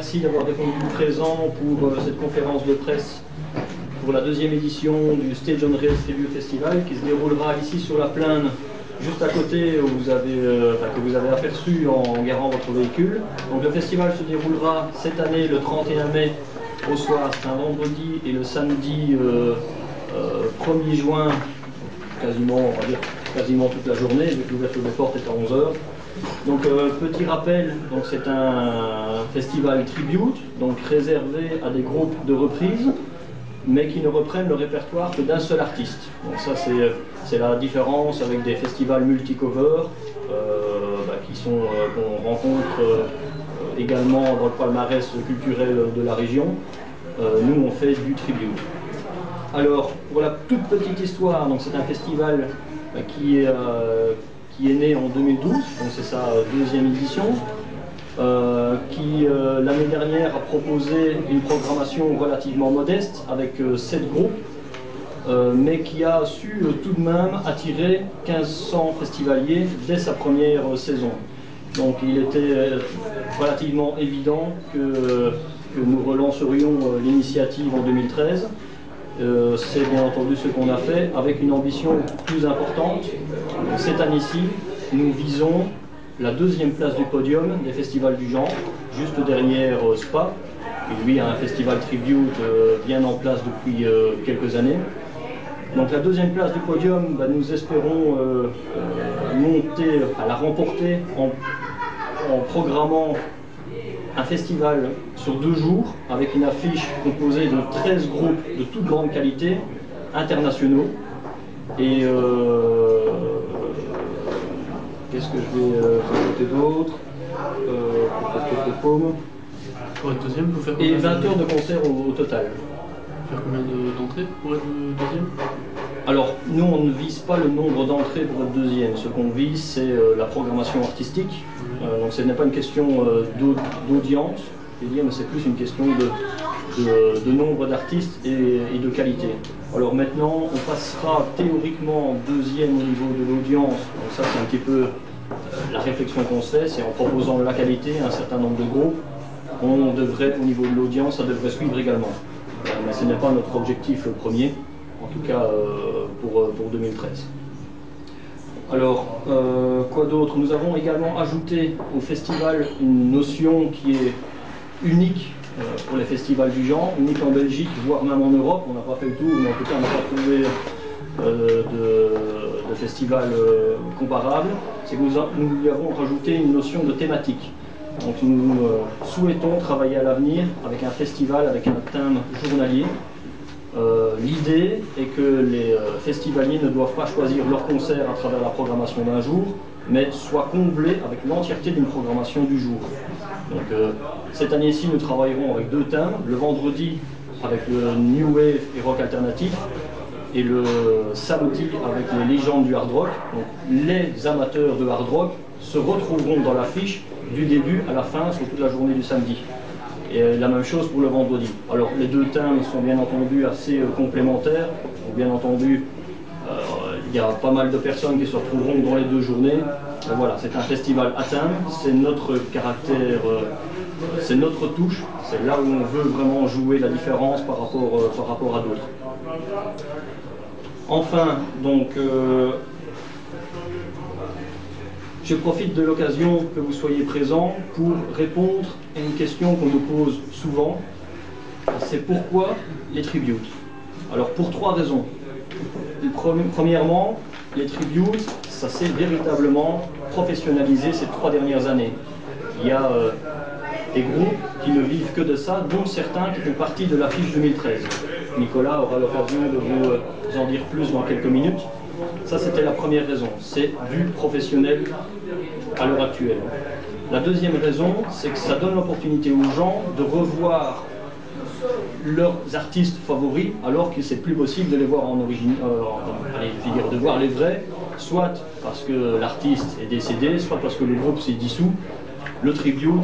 merci d'avoir répondu présent pour cette conférence de presse pour la deuxième édition du Stage on Rails Tribute Festival qui se déroulera ici sur la plaine, juste à côté où que vous avez aperçu en garant votre véhicule. Donc le festival se déroulera cette année le 31 mai au soir, c'est un vendredi, et le samedi 1er juin, quasiment, on va dire, quasiment toute la journée, vu que l'ouverture des portes est à 11 h. Donc petit rappel, c'est un festival tribute, donc réservé à des groupes de reprises, mais qui ne reprennent le répertoire que d'un seul artiste. Donc ça c'est la différence avec des festivals multi-cover qu'on rencontre également dans le palmarès culturel de la région. Nous on fait du tribute. Alors pour la toute petite histoire, c'est un festival qui est né en 2012, donc c'est sa deuxième édition, qui l'année dernière a proposé une programmation relativement modeste avec 7 groupes, mais qui a su tout de même attirer 1500 festivaliers dès sa première saison. Donc il était relativement évident que nous relancerions l'initiative en 2013. C'est bien entendu ce qu'on a fait, avec une ambition plus importante. Cette année-ci, nous visons la deuxième place du podium des festivals du genre, juste derrière Spa, qui lui a un festival tribute bien en place depuis quelques années. Donc la deuxième place du podium, nous espérons la remporter en programmant un festival sur 2 jours avec une affiche composée de 13 groupes de toute grande qualité, internationaux. Et qu'est-ce que je vais rajouter d'autre pour être deuxième, vous faire et 20 heures de concert au total. Faire combien d'entrées pour être deuxième? Alors, nous, on ne vise pas le nombre d'entrées pour être deuxième. Ce qu'on vise, c'est la programmation artistique. Donc, ce n'est pas une question d'audience, mais c'est plus une question de nombre d'artistes et de qualité. Alors maintenant, on passera théoriquement deuxième au niveau de l'audience. Donc ça, c'est un petit peu la réflexion qu'on se fait, c'est en proposant la qualité à un certain nombre de groupes, on devrait, au niveau de l'audience, ça devrait suivre également. Mais ce n'est pas notre objectif premier, en tout cas pour 2013. Alors, quoi d'autre? Nous avons également ajouté au festival une notion qui est unique pour les festivals du genre, unique en Belgique, voire même en Europe. On n'a pas fait le tour, mais en tout cas on n'a pas trouvé de festival comparable. C'est que nous lui avons rajouté une notion de thématique. Donc nous souhaitons travailler à l'avenir avec un festival avec un thème journalier. L'idée est que les festivaliers ne doivent pas choisir leur concert à travers la programmation d'un jour, mais soient comblés avec l'entièreté d'une programmation du jour. Donc cette année-ci, nous travaillerons avec 2 thèmes, le vendredi avec le New Wave et Rock Alternatif, et le samedi avec les légendes du hard rock. Donc les amateurs de hard rock se retrouveront dans l'affiche du début à la fin sur toute la journée du samedi. Et la même chose pour le vendredi. Alors les 2 thèmes sont bien entendu assez complémentaires. Donc, bien entendu, il y a pas mal de personnes qui se retrouveront dans les 2 journées. Donc, voilà, c'est un festival à thème, c'est notre caractère, c'est notre touche, c'est là où on veut vraiment jouer la différence par rapport à d'autres. Enfin, donc, je profite de l'occasion que vous soyez présents pour répondre à une question qu'on nous pose souvent. C'est pourquoi les tributes? Alors pour 3 raisons. Premièrement, les tributes, ça s'est véritablement professionnalisé ces 3 dernières années. Il y a des groupes qui ne vivent que de ça, dont certains qui font partie de l'affiche 2013. Nicolas aura l'occasion de vous en dire plus dans quelques minutes. Ça, c'était la première raison, c'est du professionnel à l'heure actuelle. La deuxième raison, c'est que ça donne l'opportunité aux gens de revoir leurs artistes favoris, alors que c'est plus possible de les voir en origine, de voir les vrais, soit parce que l'artiste est décédé, soit parce que le groupe s'est dissous. Le tribute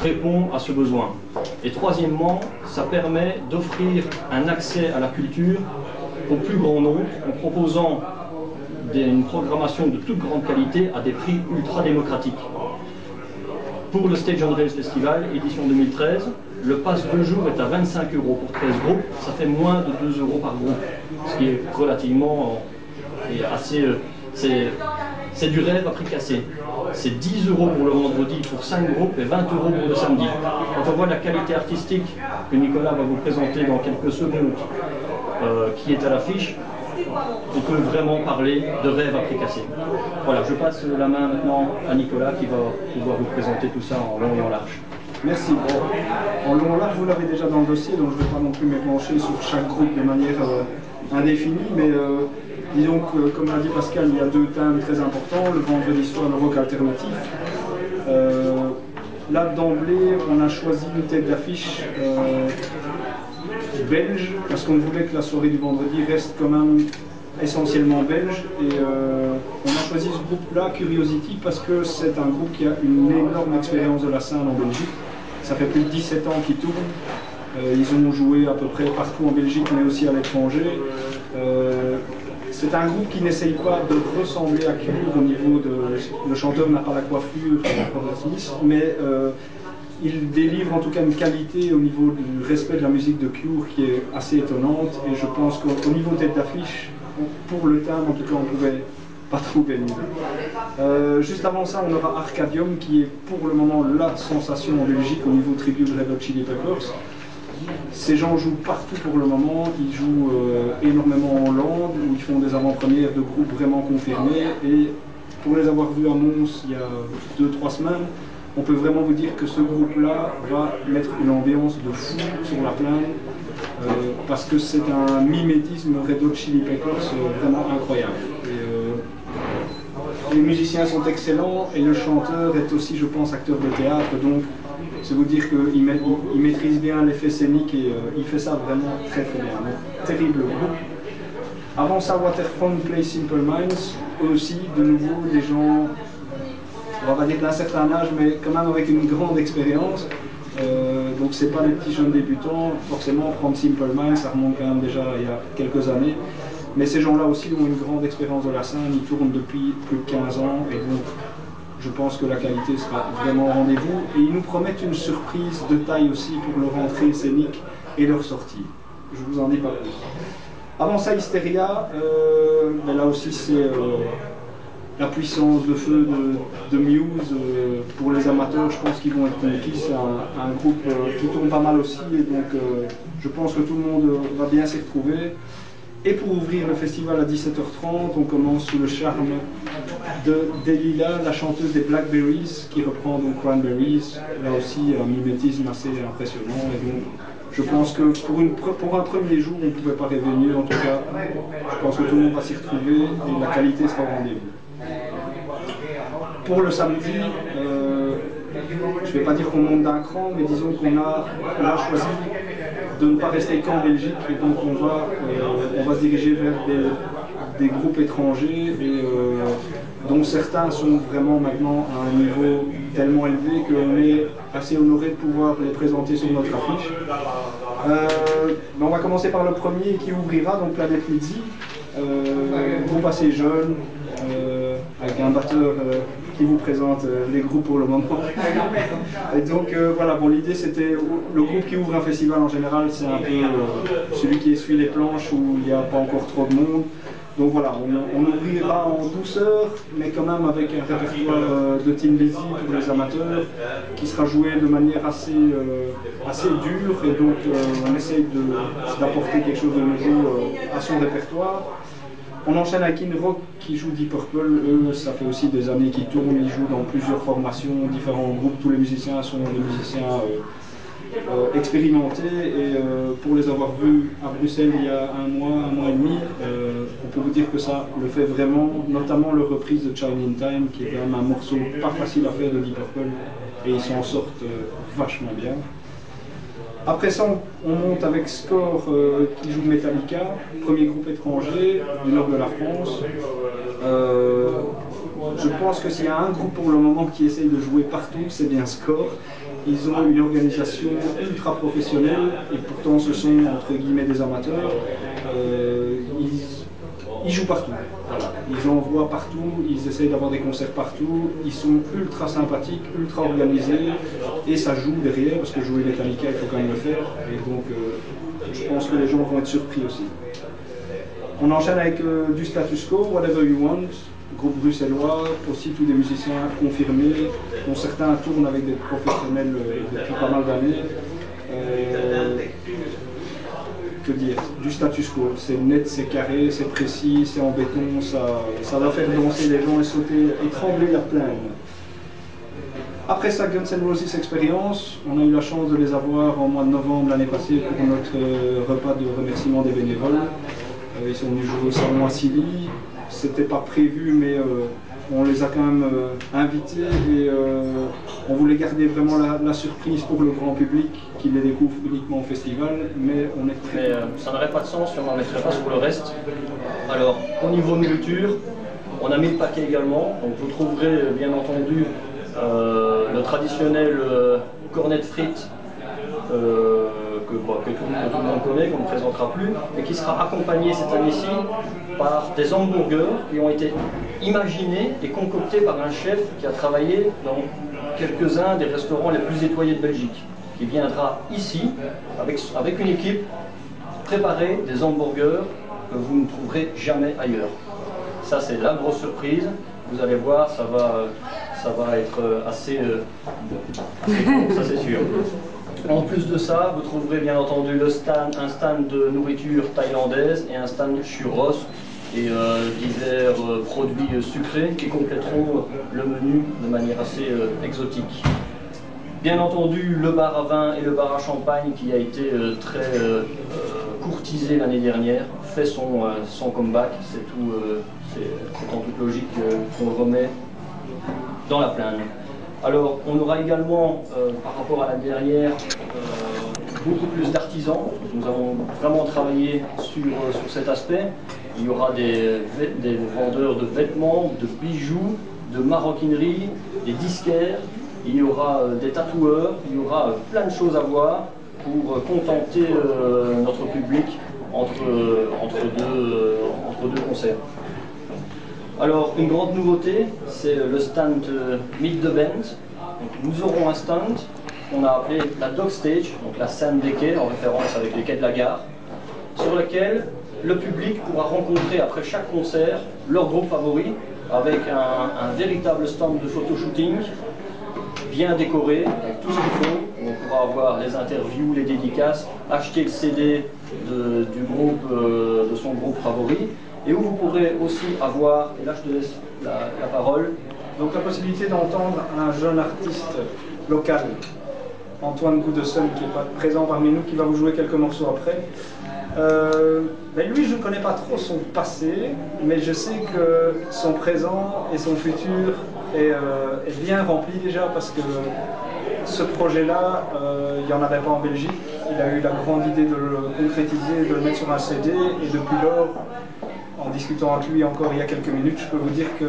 répond à ce besoin. Et troisièmement, ça permet d'offrir un accès à la culture au plus grand nombre en proposant une programmation de toute grande qualité à des prix ultra démocratiques. Pour le Stage on Rails Festival, édition 2013, le pass 2 jours est à 25 € pour 13 groupes, ça fait moins de 2 € par groupe, ce qui est relativement et assez... c'est du rêve à prix cassé. C'est 10 € pour le vendredi pour 5 groupes et 20 € pour le samedi. Quand on voit la qualité artistique que Nicolas va vous présenter dans quelques secondes, qui est à l'affiche, on peut vraiment parler de rêve à prix cassé. Voilà, je passe la main maintenant à Nicolas qui va pouvoir vous présenter tout ça en long et en large. Merci. En long et en large, vous l'avez déjà dans le dossier, donc je ne vais pas non plus m'épancher sur chaque groupe de manière indéfinie, mais disons que, comme l'a dit Pascal, il y a deux thèmes très importants, le vendredi soir, le rock alternatif. Là, d'emblée, on a choisi une tête d'affiche belge, parce qu'on voulait que la soirée du vendredi reste quand même essentiellement belge. Et on a choisi ce groupe-là, Curiosity, parce que c'est un groupe qui a une énorme expérience de la scène en Belgique. Ça fait plus de 17 ans qu'ils tournent. Ils ont joué à peu près partout en Belgique, mais aussi à l'étranger. C'est un groupe qui n'essaye pas de ressembler à Cure au niveau de... Le chanteur n'a pas la coiffure, mais il délivre en tout cas une qualité au niveau du respect de la musique de Cure qui est assez étonnante. Et je pense qu'au niveau tête d'affiche, pour le thème en tout cas, on ne pouvait pas trouver mieux. Juste avant ça, on aura Arcadium qui est pour le moment la sensation en Belgique au niveau tribut de Red Hot Chili Peppers. Ces gens jouent partout pour le moment, ils jouent énormément en Hollande, où ils font des avant-premières de groupes vraiment confirmés. Et pour les avoir vus à Mons il y a 2-3 semaines, on peut vraiment vous dire que ce groupe-là va mettre une ambiance de fou sur la plaine, parce que c'est un mimétisme Red Hot Chili Peppers vraiment incroyable. Et, les musiciens sont excellents et le chanteur est aussi, je pense, acteur de théâtre, donc c'est vous dire qu'il maîtrise bien l'effet scénique et il fait ça vraiment très très bien. Donc, terrible groupe. Avant ça, Waterfront Play Simple Minds, eux aussi, de nouveau, des gens, on va pas dire d'un certain âge, mais quand même avec une grande expérience. Donc c'est pas des petits jeunes débutants, forcément prendre Simple Minds, ça remonte quand même déjà il y a quelques années. Mais ces gens-là aussi ont une grande expérience de la scène, ils tournent depuis plus de 15 ans et donc je pense que la qualité sera vraiment au rendez-vous. Et ils nous promettent une surprise de taille aussi pour leur entrée scénique et leur sortie. Je vous en dis pas plus. Avant ça, Hysteria, ben là aussi c'est la puissance de feu de Muse. Pour les amateurs, je pense qu'ils vont être conquis. C'est un groupe qui tourne pas mal aussi et donc je pense que tout le monde va bien s'y retrouver. Et pour ouvrir le festival à 17h30, on commence sous le charme de Delilah, la chanteuse des Blackberries, qui reprend donc Cranberries. Là aussi, un mimétisme assez impressionnant. Et donc, je pense que pour un premier jour, on ne pouvait pas rêver mieux. En tout cas, je pense que tout le monde va s'y retrouver et la qualité sera au rendez-vous. Pour le samedi, je ne vais pas dire qu'on monte d'un cran, mais disons qu'on a choisi de ne pas rester qu'en Belgique, et donc on va se diriger vers des groupes étrangers, et, dont certains sont vraiment maintenant à un niveau tellement élevé qu'on est assez honoré de pouvoir les présenter sur notre affiche. On va commencer par le premier qui ouvrira, donc Planète Midi, groupe assez jeune, avec un batteur qui vous présente les groupes pour le moment. Et donc voilà, bon, l'idée c'était, le groupe qui ouvre un festival en général, c'est un peu celui qui essuie les planches où il n'y a pas encore trop de monde. Donc voilà, on ouvrira en douceur, mais quand même avec un répertoire de Thin Lizzy pour les amateurs, qui sera joué de manière assez dure, et donc on essaye d'apporter quelque chose de nouveau à son répertoire. On enchaîne avec In Rock qui joue Deep Purple. Eux, ça fait aussi des années qu'ils tournent, ils jouent dans plusieurs formations, différents groupes. Tous les musiciens sont des musiciens expérimentés. Et pour les avoir vus à Bruxelles il y a un mois et demi, on peut vous dire que ça le fait vraiment, notamment leur reprise de Chime in Time, qui est quand même un morceau pas facile à faire de Deep Purple. Et ils s'en sortent vachement bien. Après ça, on monte avec Score qui joue Metallica, premier groupe étranger du nord de la France. Je pense que s'il y a un groupe pour le moment qui essaye de jouer partout, c'est bien Score. Ils ont une organisation ultra professionnelle et pourtant ce sont entre guillemets des amateurs. Ils jouent partout. Voilà. Ils envoient partout, ils essayent d'avoir des concerts partout, ils sont ultra sympathiques, ultra organisés, et ça joue derrière, parce que jouer Metallica, il faut quand même le faire, et donc je pense que les gens vont être surpris aussi. On enchaîne avec du Status Quo, Whatever You Want, groupe bruxellois, aussi tous des musiciens confirmés, dont certains tournent avec des professionnels depuis pas mal d'années. Que dire, du status quo, c'est net, c'est carré, c'est précis, c'est en béton, ça va faire danser les gens et sauter et trembler la plaine. Après sa Guns N' Roses expérience, on a eu la chance de les avoir en mois de novembre l'année passée pour notre repas de remerciement des bénévoles. Ils sont venus jouer au salon à Silly, c'était pas prévu mais on les a quand même invités et on voulait garder vraiment la surprise pour le grand public qui les découvre uniquement au festival, mais on est très... Mais ça n'aurait pas de sens si on n'en mettrait pas sur le reste. Alors, au niveau nourriture, on a mis le paquet également, donc vous trouverez bien entendu le traditionnel cornet de frites que tout le monde connaît, qu'on ne présentera plus, mais qui sera accompagné cette année-ci par des hamburgers qui ont été imaginés et concoctés par un chef qui a travaillé dans quelques-uns des restaurants les plus étoilés de Belgique, qui viendra ici avec une équipe préparer des hamburgers que vous ne trouverez jamais ailleurs. Ça c'est la grosse surprise, vous allez voir, ça va être assez bon, ça c'est sûr. En plus de ça, vous trouverez bien entendu un stand de nourriture thaïlandaise et un stand churros et divers produits sucrés qui compléteront le menu de manière assez exotique. Bien entendu, le bar à vin et le bar à champagne qui a été très courtisé l'année dernière fait son comeback. C'est tout, c'est en toute logique qu'on le remet dans la plaine. Alors, on aura également, par rapport à l'année dernière, beaucoup plus d'artisans. Nous avons vraiment travaillé sur cet aspect. Il y aura des vendeurs de vêtements, de bijoux, de maroquinerie, des disquaires. Il y aura des tatoueurs. Il y aura plein de choses à voir pour contenter notre public entre deux concerts. Alors, une grande nouveauté, c'est le stand Meet the Band. Donc, nous aurons un stand qu'on a appelé la Dog Stage, donc la scène des quais, en référence avec les quais de la gare, sur lequel le public pourra rencontrer après chaque concert leur groupe favori, avec un véritable stand de photoshooting, bien décoré, avec tout ce qu'il faut. On pourra avoir les interviews, les dédicaces, acheter le CD de son groupe favori. Et où vous pourrez aussi avoir, et là je te laisse la parole, donc la possibilité d'entendre un jeune artiste local, Antoine Goudesson, qui n'est pas présent parmi nous, qui va vous jouer quelques morceaux après. Ben lui, je ne connais pas trop son passé, mais je sais que son présent et son futur est bien rempli déjà, parce que ce projet-là, il n'y en avait pas en Belgique. Il a eu la grande idée de le concrétiser, de le mettre sur un CD, et depuis lors, en discutant avec lui encore il y a quelques minutes, je peux vous dire que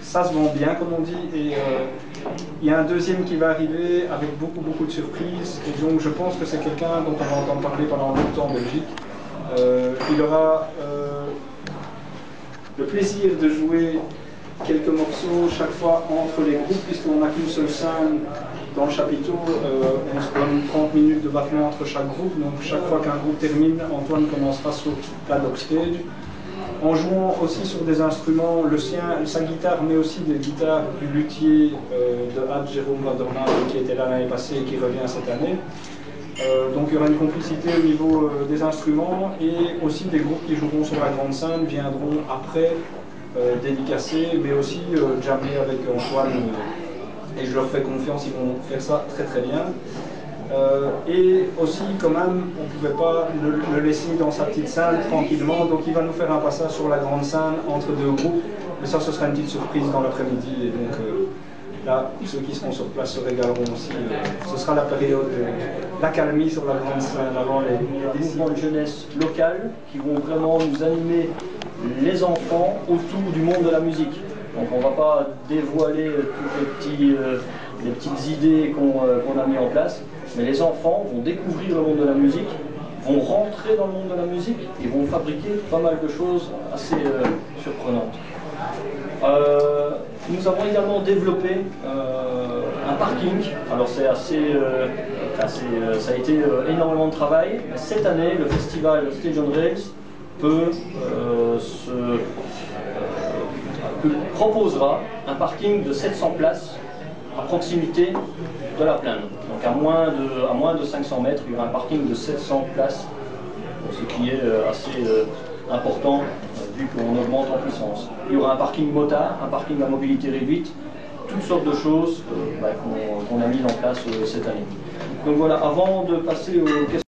ça se vend bien, comme on dit, et il y a un deuxième qui va arriver avec beaucoup de surprises, et donc je pense que c'est quelqu'un dont on va entendre parler pendant longtemps en Belgique. Il aura le plaisir de jouer quelques morceaux chaque fois entre les groupes, puisqu'on n'a qu'une seule scène dans le chapiteau. On se donne 30 minutes de battement entre chaque groupe, donc chaque fois qu'un groupe termine, Antoine commencera sur la Dog Stage, en jouant aussi sur des instruments, le sien, sa guitare, mais aussi des guitares du luthier de Had, Jérôme Vanderman, qui était là l'année passée et qui revient cette année. Donc il y aura une complicité au niveau des instruments, et aussi des groupes qui joueront sur la grande scène viendront après dédicacer, mais aussi jammer avec Antoine, et je leur fais confiance, ils vont faire ça très bien. Et aussi, quand même, on ne pouvait pas le laisser dans sa petite salle tranquillement, donc il va nous faire un passage sur la grande scène entre deux groupes, mais ça, ce sera une petite surprise dans l'après-midi, et donc là, ceux qui seront sur place se régaleront aussi. Ce sera la période d'accalmie sur la grande scène avant les mouvements de jeunesse locales qui vont vraiment nous animer les enfants autour du monde de la musique. Donc on ne va pas dévoiler toutes les petites idées qu'on a mis en place, mais les enfants vont découvrir le monde de la musique, vont rentrer dans le monde de la musique et vont fabriquer pas mal de choses assez surprenantes. Nous avons également développé un parking. Alors c'est ça a été énormément de travail. Mais cette année, le festival Stage on Rails proposera un parking de 700 places à proximité de la plaine. Donc à moins de 500 mètres, il y aura un parking de 700 places, ce qui est assez important vu qu'on augmente en puissance. Il y aura un parking motard, un parking à mobilité réduite, toutes sortes de choses qu'on a mises en place cette année. Donc voilà, avant de passer aux questions.